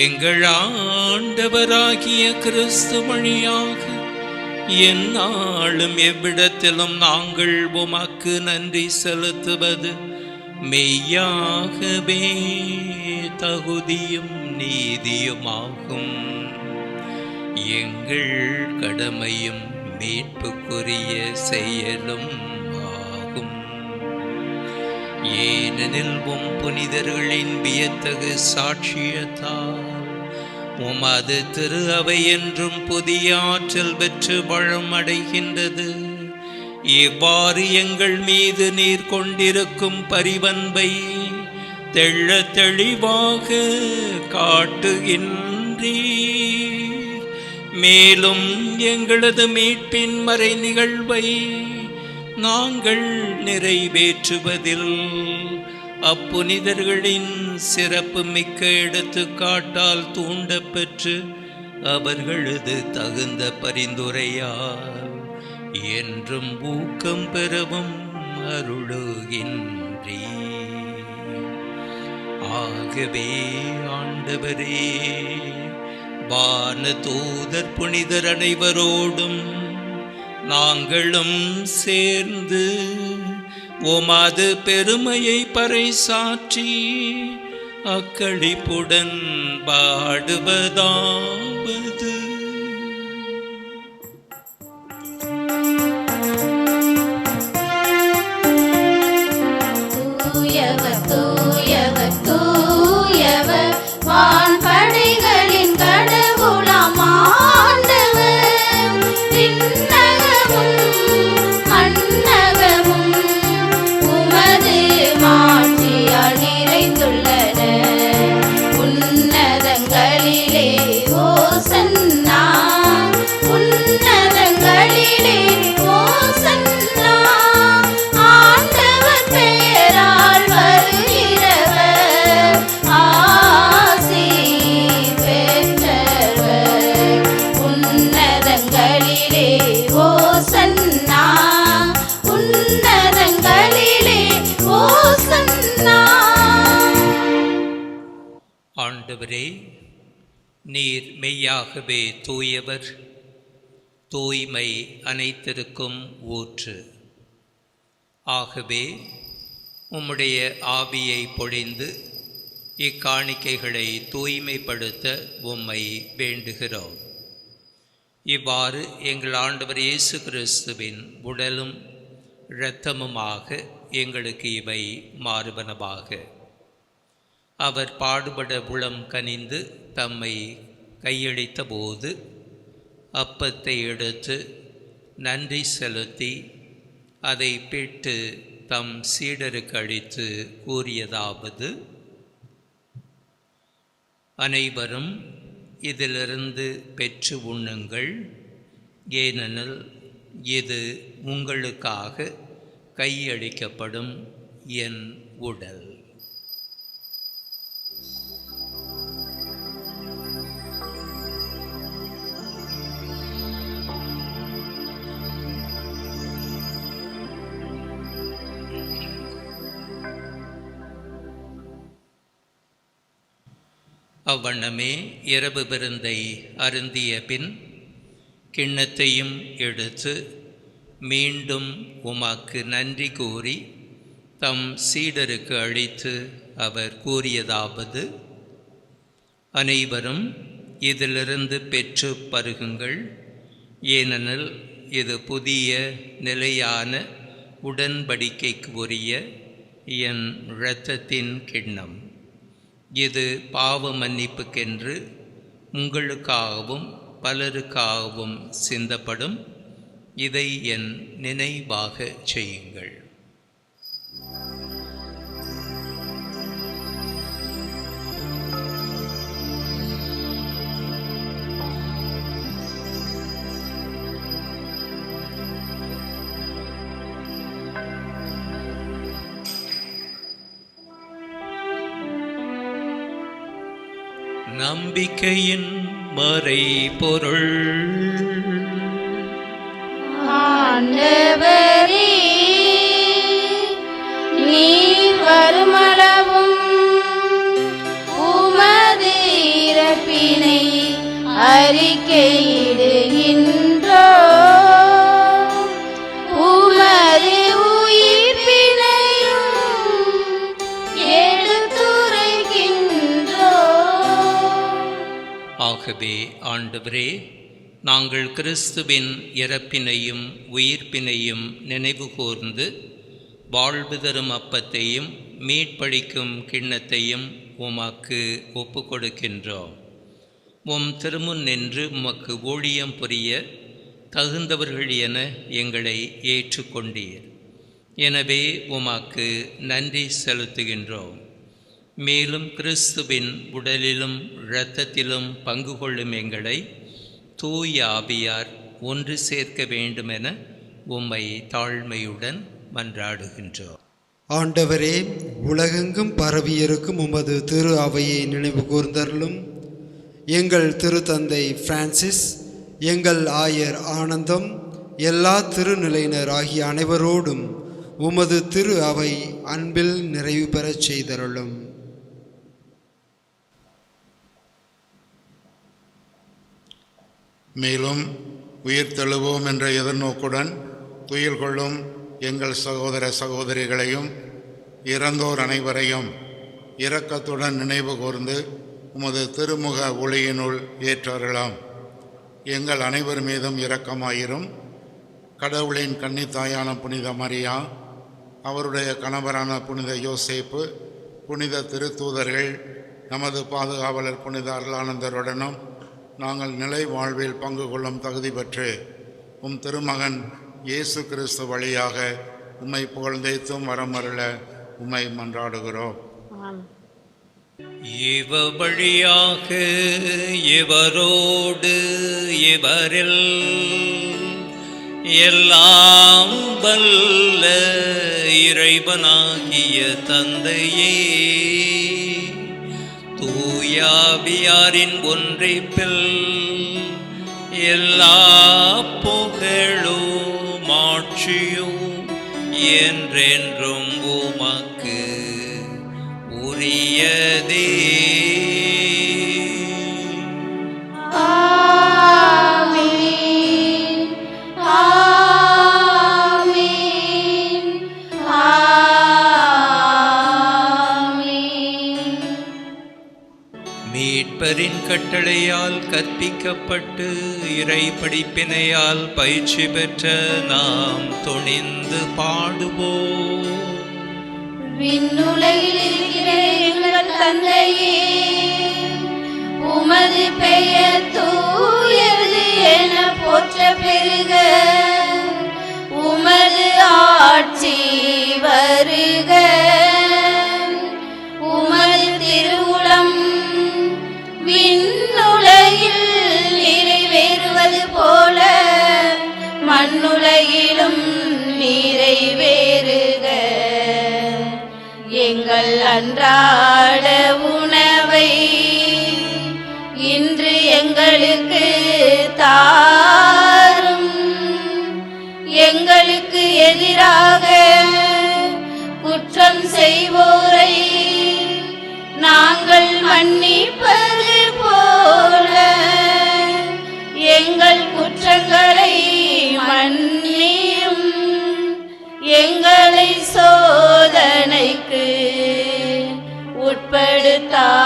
எங்கள் ஆண்டவராகிய கிறிஸ்து வழியாக எந்நாளும் எவ்விடத்திலும் நாங்கள் உமக்கு நன்றி செலுத்துவது மெய்யாகவே தகுதியும் நீதியுமாகும். எங்கள் கடமையும் மீட்புக்குரிய செயலும் ஆகும். ஏனெனில் புனிதர்களின் வியத்தகு சாட்சியத்தால் உமது திரு அவை என்றும் புதிய ஆற்றல் பெற்று வளம் அடைகின்றது. இவ்வாறு எங்கள் மீது நீர் கொண்டிருக்கும் பரிவன்பை தெள்ள தெளிவாக காட்டுகின்றீர். மேலும் எங்களது மீட்பின் மறை நிகழ்வை நாங்கள் நிறைவேற்றுவதில் அப்புனிதர்களின் சிறப்பு மிக்க எடுத்துக்காட்டால் தூண்டப்பெற்று அவர்களது தகுந்த பரிந்துரையால் என்றும் ஊக்கம் பெறவும் அருளுகின்றீர். ஆகவே ஆண்டவரே, வான தூதர் புனிதர் அனைவரோடும் நாங்களும் சேர்ந்து உமது பெருமையை பறைசாற்றி அக்களிப்புடன் பாடுவதாவது. தூயவர் தூயவர் தூயவர் வான்படைகளின் கடவுளாம் ஆண்டவர். விண்ணகமும் மண்ணகமும் உமது மாட்சியால் நிறைந்துள்ளன. உன்னதங்களிலே ஓசன்னா, உன்னதங்களிலே ஓசன்னா. ஆண்டவர் பெயரால் வருகிறவர் ஆசி பெற்றவர். உன்னதங்களிலே ஓசன்னா, உன்னதங்களிலே ஓசன்னா. ஆண்டவரே, நீர் மெய்யாகவே தூயவர், தூய்மை அனைத்திற்கும் ஊற்று. ஆகவே உம்முடைய ஆவியை பொழிந்து இக்காணிக்கைகளை தூய்மைப்படுத்த உம்மை வேண்டுகிறோம். இவ்வாறு எங்கள் ஆண்டவர் இயேசு கிறிஸ்துவின் உடலும் இரத்தமுமாக எங்களுக்கு இவை மாறுபனவாக. அவர் பாடுபட உளம் கனிந்து தம்மை கையளித்த போது அப்பத்தை எடுத்து நன்றி செலுத்தி அதை பிட்டு தம் சீடருக்கு அளித்து கூறியதாவது: அனைவரும் இதிலிருந்து பெற்று உண்ணுங்கள், ஏனெனில் இது உங்களுக்காக கையளிக்கப்படும் என் உடல். அவ்வண்ணமே இரவு விருந்தை அருந்திய பின் கிண்ணத்தையும் எடுத்து மீண்டும் உமக்கு நன்றி கூறி தம் சீடருக்கு அளித்து அவர் கூறியதாவது: அனைவரும் இதிலிருந்து பெற்று பருகுங்கள், ஏனெனில் இது புதிய நிலையான உடன்படிக்கைக்கு உரிய என் இரத்தத்தின் கிண்ணம். இது பாவ மன்னிப்புக்கென்று உங்களுக்காகவும் பலருக்காகவும் சிந்தப்படும். இதை என் நினைவாக செய்யுங்கள். நம்பிக்கையின் மறைபொருள். ஆண்டவரே, நீர் வருமளவும் உமது இறப்பினை அறிக்கையிடுகின்றோம், உமது உயிர்ப்பினையும் எடுத்துரைக்கின்றோம். ஆகவே ஆண்டவரே, நாங்கள் கிறிஸ்துவின் இறப்பினையும் உயிர்ப்பினையும் நினைவு கூர்ந்து வாழ்வு தரும் அப்பத்தையும் மீட்பளிக்கும் கிண்ணத்தையும் உமக்கு ஒப்பு கொடுக்கின்றோம். உம் திருமுன் நின்று உமக்கு ஊழியம் புரிய தகுந்தவர்கள் என எங்களை ஏற்றுக்கொண்டீர். எனவே உமக்கு நன்றி செலுத்துகின்றோம். மேலும் கிறிஸ்துவின் உடலிலும் இரத்தத்திலும் பங்கு கொள்ளும் எங்களை தூய ஆவியார் ஒன்று சேர்க்க வேண்டுமென உம்மை தாழ்மையுடன் மன்றாடுகின்றோம். ஆண்டவரே, உலகெங்கும் பரவியிருக்கும் உமது திரு அவையை நினைவு கூர்ந்தருளும். எங்கள் திருத்தந்தை பிரான்சிஸ், எங்கள் ஆயர் ஆனந்தம், எல்லா திருநிலையினர் ஆகிய அனைவரோடும் உமது திரு அவை அன்பில் நிறைவு பெறச் செய்தருளும். மேலும் உயிர் தெழுவோம் என்ற எதிர்நோக்குடன் துயில் கொள்ளும் எங்கள் சகோதர சகோதரிகளையும் இறந்தோர் அனைவரையும் இரக்கத்துடன் நினைவு கூர்ந்து உமது திருமுக ஒளியினுள் ஏற்றருளாம். எங்கள் அனைவர் மீதும் இரக்கமாயிரும். கடவுளின் கன்னித்தாயான புனித மரியா, அவருடைய கணவரான புனித யோசேப்பு, புனித திருத்தூதர்கள், நமது பாதுகாவலர் புனித அருளானந்தருடனும் நாங்கள் நிலை வாழ்வில் பங்கு கொள்ளும் தகுதி பெற்று உம் திருமகன் இயேசு கிறிஸ்து வழியாக உம்மை புகழ்ந்தேத்தும் வரமருள உம்மை மன்றாடுகிறோம். இவ வழியாக இவரோடு இவரில் எல்லாம் வல்ல இறைவனாகிய தந்தையே, தூயாவியாரின் ஒன்றைப்பில் எல்லா புகழும் ஆட்சியும் என்றென்றும் உமக்கு உரியதே. ஆமென், ஆமென், ஆமென். மீட்பரின் கட்டளையால் கற்பிக்கப்பட்டு இறை படிப்பினையால் பயிற்சி பெற்ற நாம் துணிந்து பாடுவோம். விண்ணுலகில் இருக்கிற எங்கள் தந்தையே, உமது பெயர் தூயது என போற்ற பெருக. உமது ஆட்சி வருக. உமது திருவுளம் விண்ணுலகில் நிறைவேறுவது போல மண்ணுலகிலும் நிறைவேறுக. எங்கள் அன்றாட உணவை இன்று எங்களுக்கு தாரும். எங்களுக்கு எதிராக குற்றம் செய்வோரை நாங்கள் மன்னிப்பது போல எங்கள் குற்றங்களை மன்னியும். எங்களை சோதனைக்கு உட்படுத்தாதேயும்,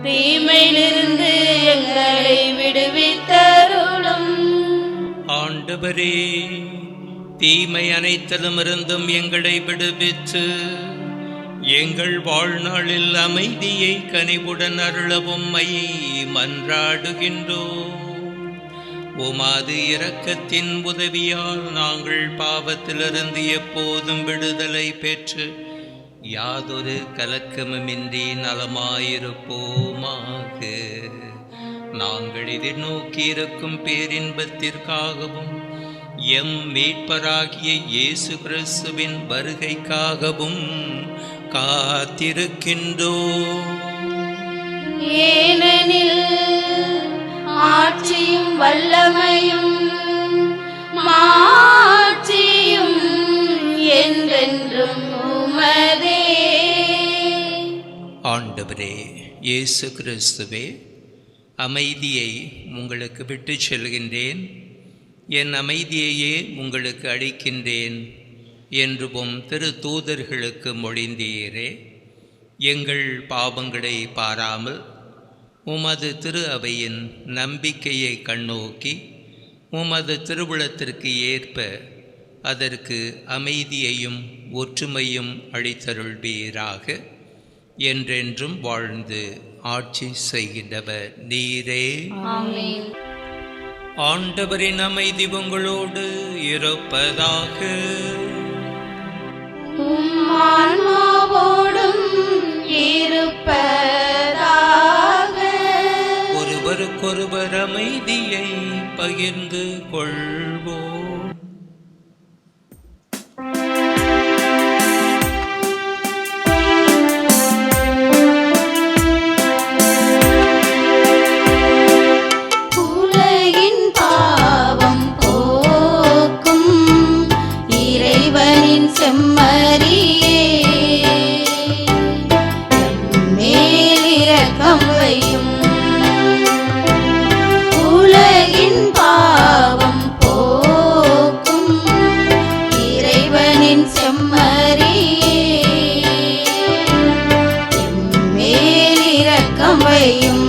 தீமையிலிருந்து எங்களை விடுவித்தருளும். ஆண்டவரே, தீமை அனைத்திலுமிருந்தும் எங்களை விடுவித்து எங்கள் வாழ்நாளில் அமைதியை கனிவுடன் அருளவும் மன்றாடுகின்றோம். உமது இரக்கத்தின் உதவியால் நாங்கள் பாவத்திலிருந்து எப்போதும் விடுதலை பெற்று யாதொரு கலக்கமுமின்றி நலமாயிருப்போமாக. நாங்கள் எதிர்நோக்கி இருக்கும் பேரின்பத்திற்காகவும் எம் மீட்பராகிய இயேசு கிறிஸ்துவின் வருகைக்காகவும் காத்திருக்கின்றோம். ஏனெனில் ஆட்சியும் வல்லமையும் மாட்சியும் என்றென்றும் உமதே. ஆண்டவரே இயேசு கிறிஸ்துவே, அமைதியை உங்களுக்கு விட்டு செல்கின்றேன், என் அமைதியையே உங்களுக்கு அளிக்கின்றேன் என்றும் திரு தூதர்களுக்கு மொழிந்தீரே. எங்கள் பாவங்களை பாராமல் உமது திரு அவையின் நம்பிக்கையை கண்ணோக்கி உமது திருவுளத்திற்கு ஏற்ப அதற்கு அமைதியையும் ஒற்றுமையும் அளித்தருள்வீராக. என்றென்றும் வாழ்ந்து ஆட்சி செய்கின்றவர் நீரே. ஆமென். ஆண்டவரின் அமைதி உங்களோடு இருப்பதாக. உம் ஆன்மாவோடும் இருப்பதாக. ஒருவருக்கொருவர் அமைதியை பகிர்ந்து கொள்வோம். உலகின் பாவம் போக்கும் இறைவனின் செம்மறியே, மேல் இரக்கம் வையும். உலகின் பாவம் போக்கும் இறைவனின் செம்மறியே, மேல் இரக்கம் வையும்.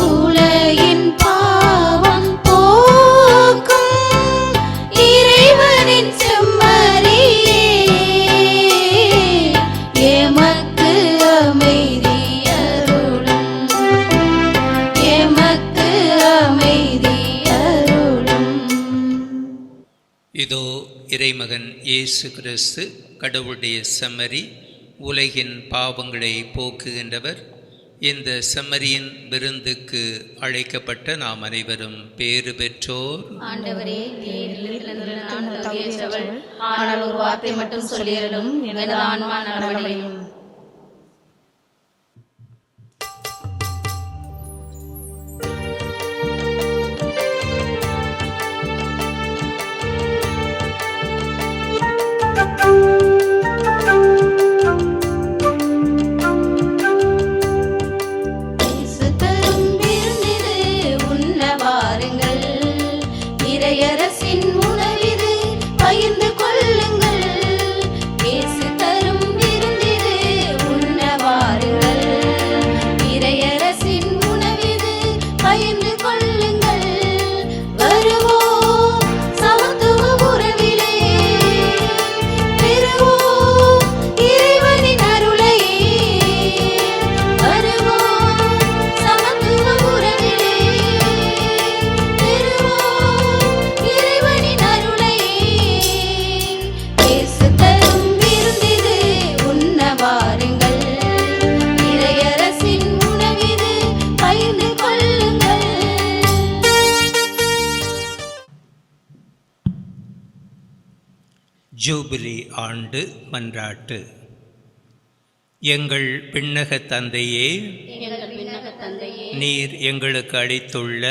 உலகின் பாவம் போக்கும் இறைவனின் செம்மறியே, எமக்கு அமைதி அருளும். எமக்கு அமைதி அருளும். இதோ இறைமகன் இயேசு கிறிஸ்து, கடவுளுடைய செம்மறி, உலகின் பாவங்களை போக்குகின்றவர். இந்த செம்மறியின் விருந்துக்கு அழைக்கப்பட்ட நாம் அனைவரும் பேறு பெற்றோர். ஆண்டவரே, நான் தகுதியற்றவள், ஆனால் ஒரு வார்த்தை மட்டும் சொல்லியருளும், எனது ஆன்மா நலமடையும். இயேசு தரும் விருந்திது உண்ண வாருங்கள். இறையரசின் உணவிது பகிர்ந்து கொள்ளுங்கள். இயேசு தரும் விருந்திது உண்ண வாருங்கள். இறையரசின் உணவிது பகிர்ந்து கொள்ளுங்கள். வருவோம் சமத்துவ உறவிலே, ஜூபிலி ஆண்டு மன்றாட்டு. எங்கள் விண்ணக தந்தையே, நீர் எங்களுக்கு அளித்துள்ள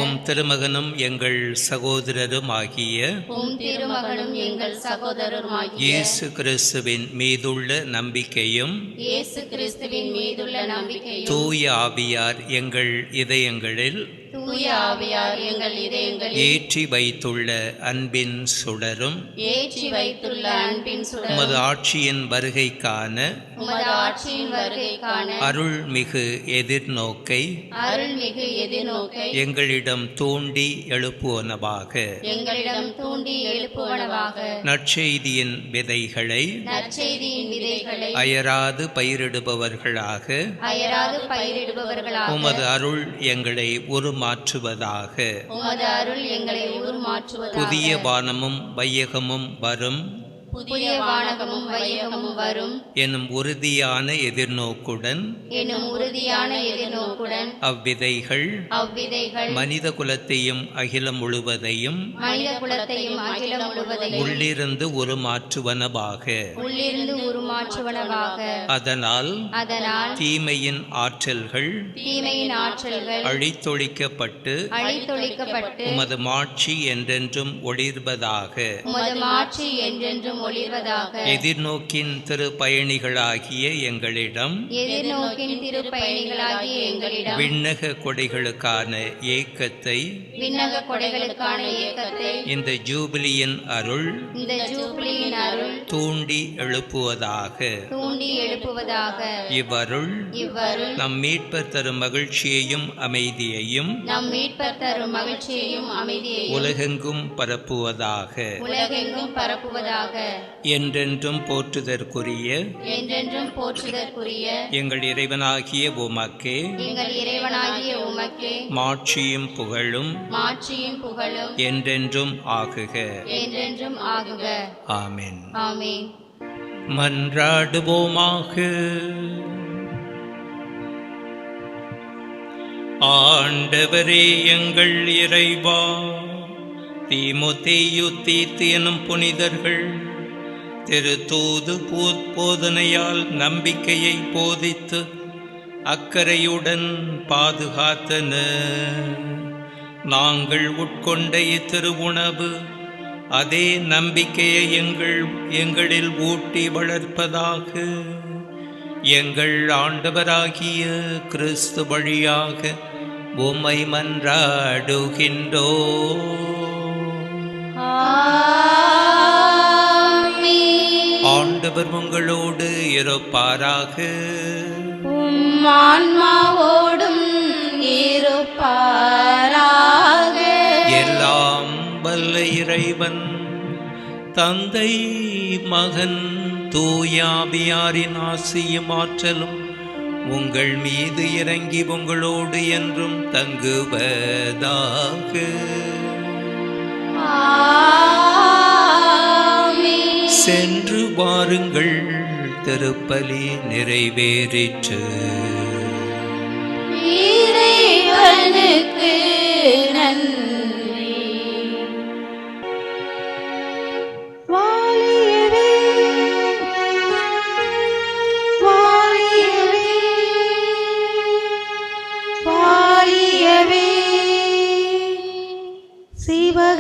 உம் திருமகனும் எங்கள் சகோதரரும் ஆகிய இயேசு கிறிஸ்துவின் மீதுள்ள நம்பிக்கையும் தூய ஆவியார் எங்கள் இதயங்களில் ஏற்றி வைத்துள்ள அன்பின் சுடரும் உமது ஆட்சியின் வருகைக்கான அருள்மிகு எதிர்நோக்கை எங்களிடம் தூண்டி எழுப்புவனவாக. நற்செய்தியின் விதைகளை அயராது பயிரிடுபவர்களாக உமது அருள் எங்களை உருமாற்றுவதாக. புதிய வானமும் வையகமும் வரும் எனும் உறுதியான எதிர்நோக்குடன் அவ்விதைகள் மனித குலத்தையும் அகிலம் முழுவதையும் உள்ளிருந்து உருமாற்றுவனவாக. அதனால் தீமையின் ஆற்றல்கள் அழித்தொழிக்கப்பட்டு உமது மாட்சி என்றென்றும் ஒளிர்வதாக. எதிர்நோக்கின் திருப்பயணிகளாகிய எங்களிடம் விண்ணக கொடைகளுக்கான ஏக்கத்தை இந்த ஜூபிலியின் அருள் தூண்டி எழுப்புவதாக. இவ்வருள் நம் மீட்பர் தரும் மகிழ்ச்சியையும் அமைதியையும் உலகெங்கும் பரப்புவதாக. என்றென்றும் போற்றுதற்குரிய எங்கள் இறைவனாகிய உமக்கே மாட்சியும் புகழும் என்றென்றும் ஆகுக. ஆமென். மன்றாடுவோமாக. ஆண்டவரே எங்கள் இறைவா, தீமோத்தேயு தீத்து எனும் புனிதர்கள் திருத்தூது போதனையால் நம்பிக்கையை போதித்து அக்கறையுடன் பாதுகாத்தனர். நாங்கள் உட்கொண்ட இத்திருவுணவு அதே நம்பிக்கையை எங்களில் ஊட்டி வளர்ப்பதாக. எங்கள் ஆண்டவராகிய கிறிஸ்து வழியாக உம்மை மன்றாடுகின்றோம். ஆண்டவர் உங்களோடு இருப்பாராக. ஆன்மாவோடும் இருப்பாராக. எல்லாம் வல்ல இறைவன் தந்தை, மகன், தூயாவியாரின் ஆசியும் ஆற்றலும் உங்கள் மீது இறங்கி உங்களோடு என்றும் தங்குவதாக. சென்று வாருங்கள், திருப்பலி நிறைவேறிற்று. இறைவனுக்கு நன்றி. வாழியவே வாழியவே வாழியவே சிவக